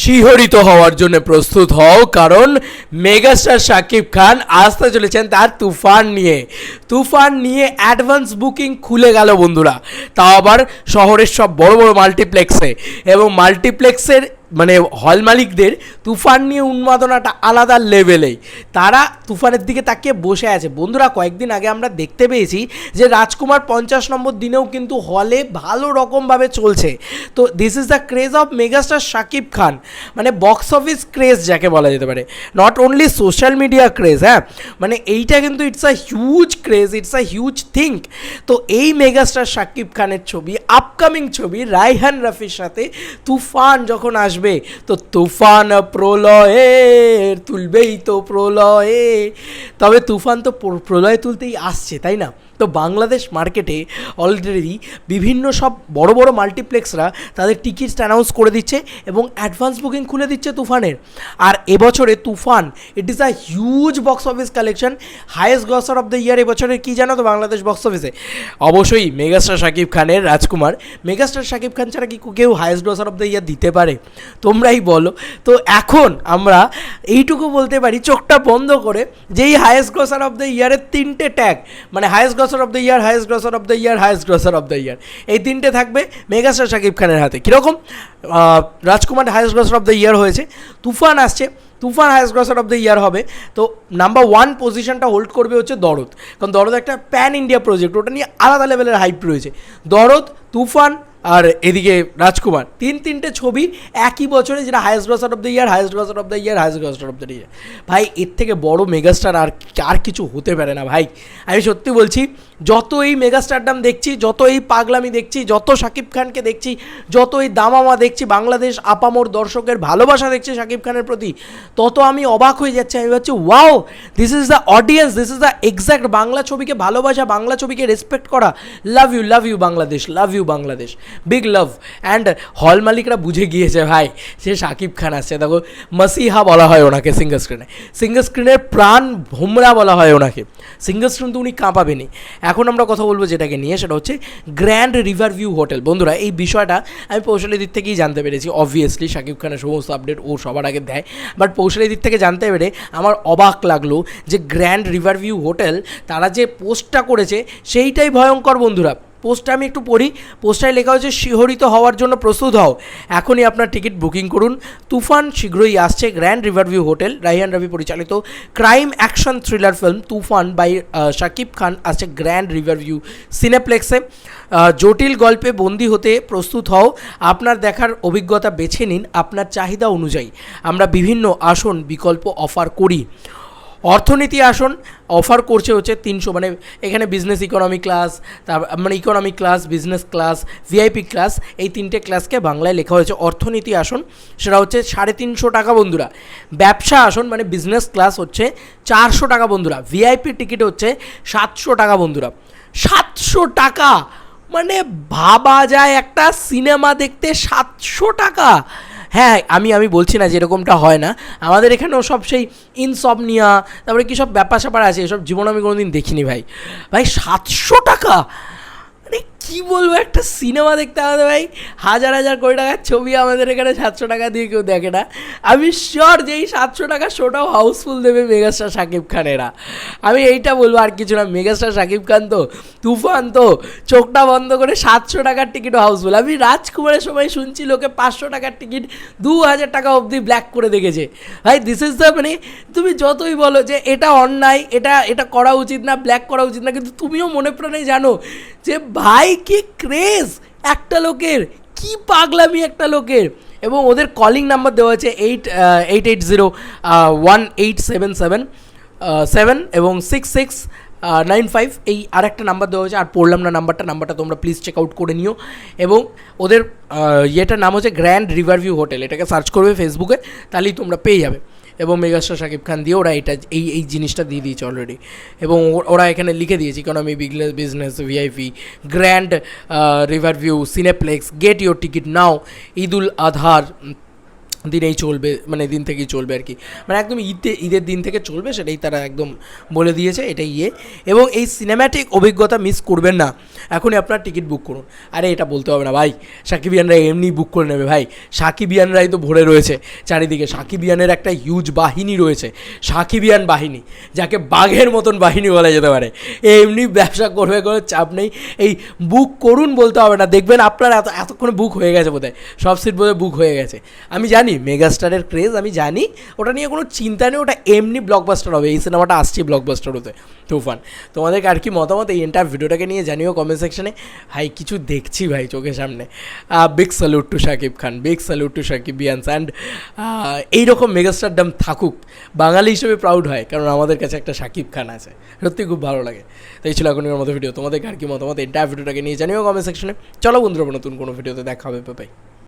শিহরিত হওয়ার জন্য প্রস্তুত হও, কারণ মেগাস্টার শাকিব খান আসতে চলেছেন তার তুফান নিয়ে অ্যাডভান্স বুকিং খুলে গেল বন্ধুরা, তাও আবার শহরের সব বড় বড় মাল্টিপ্লেক্সে। এবং মাল্টিপ্লেক্সের মানে হল মালিকদের তুফান নিয়ে উন্মাদনাটা আলাদা লেভেলেই, তারা তুফানের দিকে তাকিয়ে বসে আছে বন্ধুরা। কয়েকদিন আগে আমরা দেখতে পেয়েছি যে রাজকুমার 50 নম্বর দিনেও কিন্তু হলে ভালো রকমভাবে চলছে। তো this is the craze of megastar Shakib Khan, মানে বক্স অফিস ক্রেজ যাকে বলা যেতে পারে, not only social media craze. হ্যাঁ, মানে এইটা কিন্তু it's a huge craze, it's a huge thing. তো এই মেগাস্টার শাকিব খানের ছবি, আপকামিং ছবি রায়হান রাফির সাথে তুফান যখন আসবে, তো তুফান প্রলয়ের তুলবেই তো প্রলয়ে, তবে তুফান তো প্রলয় তুলতেই আসছে, তাই না? তো বাংলাদেশ মার্কেটে অলরেডি বিভিন্ন সব বড় বড় মাল্টিপ্লেক্সরা তাদের টিকিটস অ্যানাউন্স করে দিচ্ছে এবং অ্যাডভান্স বুকিং খুলে দিচ্ছে তুফানের। আর এবছরে Toofan it is a huge box office collection, highest grosser of the year এবছরের কী জানো তো বাংলাদেশ বক্স অফিসে? অবশ্যই মেগাস্টার শাকিব খানের রাজকুমার। মেগাস্টার শাকিব খান ছাড়া কি কেউ হাইয়েস্ট গ্রসার অফ দ্য ইয়ার দিতে পারে? তোমরাই বলো। তো এখন আমরা এইটুকু বলতে পারি চোখটা বন্ধ করে, যেই হাইয়েস্ট গ্রসার অফ দ্য ইয়ারের তিনটে ট্যাগ, মানে highest grosser of the year, highest grosser of the year, highest grosser of the year, এই তিনটে থাকবে মেগাস্টার শাকিব খানের হাতে। কীরকম? Rajkumar highest grosser of the year হয়েছে, তুফান আসছে, Toofan highest grosser of the year হবে। তো নাম্বার 1 পজিশনটা হোল্ড করবে হচ্ছে দরদ, কারণ দরদ একটা প্যান ইন্ডিয়া প্রজেক্ট, ওটা নিয়ে আলাদা লেভেলের হাইপ রয়েছে। দরদ, তুফান আর এদিকে রাজকুমার, তিনটে ছবি একই বছরে, যেটা highest grosser of the year, highest grosser of the year, highest grosser of the ইয়ার। ভাই এর থেকে বড় মেগাস্টার আর কিছু হতে পারে না ভাই। আমি সত্যি বলছি, যত এই মেগাস্টারডাম দেখছি, যত এই পাগলামি দেখছি, যত শাকিব খানকে দেখছি, যত এই দামামা দেখছি, বাংলাদেশ আপামোর দর্শকের ভালোবাসা দেখছি শাকিব খানের প্রতি, তত আমি অবাক হয়ে যাচ্ছি। আমি ভাবছি wow, this is the audience, this is the exact Bangla ছবিকে ভালোবাসা, বাংলা ছবিকে রেসপেক্ট করা। Love you Bangladesh, love you Bangladesh, big love. And hall মালিকরা বুঝে গিয়েছে ভাই সে শাকিব খান আসছে। দেখো, মাসিহা বলা হয় ওনাকে সিঙ্গল স্ক্রিনের প্রাণ ভোমরা বলা হয় ওনাকে। সিঙ্গল স্ক্রিন তো উনি কাঁপাবেনি। এখন আমরা কথা বলবো যেটাকে নিয়ে, সেটা হচ্ছে গ্র্যান্ড রিভার ভিউ হোটেল। বন্ধুরা এই বিষয়টা আমি পৌশালীর দিক থেকেই জানতে পেরেছি। অবভিয়াসলি শাকিব খানের সমস্ত আপডেট ও সবার আগে দেয়, বাট পৌশালীর দিক থেকে জানতে পেরে আমার অবাক লাগলো যে গ্র্যান্ড রিভার ভিউ হোটেল তারা যে পোস্টটা করেছে সেইটাই ভয়ঙ্কর বন্ধুরা। পোস্টটা আমি একটু পড়ি। পোস্টটায় লেখা হচ্ছে, শিহরিত হওয়ার জন্য প্রস্তুত হও, এখনই আপনার টিকিট বুকিং করুন, তুফান শীঘ্রই আসছে। Grand river view hotel, Raihan Rafi পরিচালিত crime action thriller film Toofan by Shakib Khan আসছে গ্র্যান্ড রিভার ভিউ সিনেপ্লেক্সে। জটিল গল্পে বন্দী হতে প্রস্তুত হও, আপনার দেখার অভিজ্ঞতা বেছে নিন আপনার চাহিদা অনুযায়ী। আমরা বিভিন্ন আসন বিকল্প অফার করি। অর্থনীতি আসন অফার করছে হচ্ছে 300, মানে এখানে বিজনেস ইকোনমি ক্লাস, মানে economy class, business class, VIP class, এই তিনটে ক্লাসকে বাংলায় লেখা হয়েছে অর্থনীতি আসন, সেটা হচ্ছে 350 টাকা বন্ধুরা। ব্যবসা আসন মানে বিজনেস ক্লাস হচ্ছে 400 টাকা বন্ধুরা। ভিআইপি টিকিট হচ্ছে 700 টাকা বন্ধুরা। 700 টাকা মানে ভাবা যায় একটা সিনেমা দেখতে 700 টাকা। হ্যাঁ, আমি বলছি না যে এরকমটা হয় না, আমাদের এখানেও সব সেই ইনসমনিয়া, তারপরে কী সব ব্যাপার স্যাপার আছে, এসব জীবনে আমি কোনো দিন দেখিনি ভাই। 700 টাকা মানে কী বলবো, একটা সিনেমা দেখতে হবে ভাই, হাজার কোটি টাকার ছবি আমাদের এখানে 700 টাকা দিয়ে কেউ দেখে না। আমি শিওর যে এই 700 টাকা শোটাও হাউসফুল দেবে মেগাস্টার শাকিব খানেরা। আমি এইটা বলবো, আর কিছু না। মেগাস্টার শাকিব খান তো, তুফান তো, চোখটা বন্ধ করে 700 টাকার টিকিটও হাউসফুল। আমি রাজকুমারের সময় শুনছি লোকে 500 টাকার টিকিট 2000 টাকা অবধি ব্ল্যাক করে দেখেছে ভাই। দিস ইজ দ্য, মানে তুমি যতই বলো যে এটা অন্যায়, এটা করা উচিত না, ব্ল্যাক করা উচিত না, কিন্তু তুমিও মনে প্রাণে জানো যে ভাই কি ক্রেজ একটা লোকের, কি পাগলামি একটা লোকের। এবং ওদের কলিং নাম্বার দেওয়া আছে 88018777 এবং 6695, এই আরেকটা নাম্বার দেওয়া হয়েছে, আর পড়লাম না নাম্বারটা তোমরা প্লিজ চেক আউট করে নিও। এবং ওদের ইয়েটার নাম হচ্ছে গ্র্যান্ড রিভার ভিউ হোটেল, এটাকে সার্চ করবে ফেসবুকে, তাহলেই তোমরা পেয়ে যাবে। এবং মেগাস্টার শাকিব খান দিয়ে ওরা এই জিনিসটা দিয়ে দিয়েছে অলরেডি। এবং ওরা এখানে লিখে দিয়েছে economy, business, VIP, grand river view cineplex, get your ticket now, ঈদুল আজহার দিনেই চলবে, মানে দিন থেকেই চলবে আর কি, মানে একদম ঈদের দিন থেকে চলবে, সেটাই তারা একদম বলে দিয়েছে, এটাই এবং এই সিনেম্যাটিক অভিজ্ঞতা মিস করবেন না, এখনই আপনার টিকিট বুক করুন। আরে এটা বলতে হবে না ভাই, সাকিবিয়ানরা এমনি বুক করে নেবে ভাই, সাকিবিয়ানরাই তো ভরে রয়েছে চারিদিকে, সাকিবিয়ানের একটা হিউজ বাহিনী রয়েছে, সাকিবিয়ান বাহিনী, যাকে বাঘের মতন বাহিনী বলা যেতে পারে, এমনি ব্যবসা করবে, কোনো চাপ নেই। এই বুক করুন বলতে হবে না, দেখবেন আপনার এতক্ষণে বুক হয়ে গেছে বোধহয়, সব সিট বোধহয় বুক হয়ে গেছে। আমি জানি মেগাস্টারের ক্রেজ, আমি জানি, ওটা নিয়ে কোনো চিন্তা নেই, ওটা এমনি ব্লকবাস্টার হবে, এই সিনেমাটা আসছে ব্লকবাস্টার হতে, তুফান। তোমাদেরকে আর কি মতামত এই এন্টার ভিডিওটাকে নিয়ে জানিও কমেন্ট সেকশনে। ভাই কিছু দেখছি ভাই চোখের সামনে, big salute to Shakib Khan, big salute to Shakibians, and এইরকম মেগাস্টারডাম থাকুক, বাঙালি হিসেবে প্রাউড হয়, কারণ আমাদের কাছে একটা শাকিব খান আছে, সত্যি খুব ভালো লাগে। তো এই ছিল এখনকার মতো ভিডিও, তোমাদেরকে আর কি মতামত এন্টার ভিডিওটাকে নিয়ে জানিও কমেন্ট সেকশনে। চলো বন্ধুরা, নতুন কোনো ভিডিওতে দেখা হবে, বাই।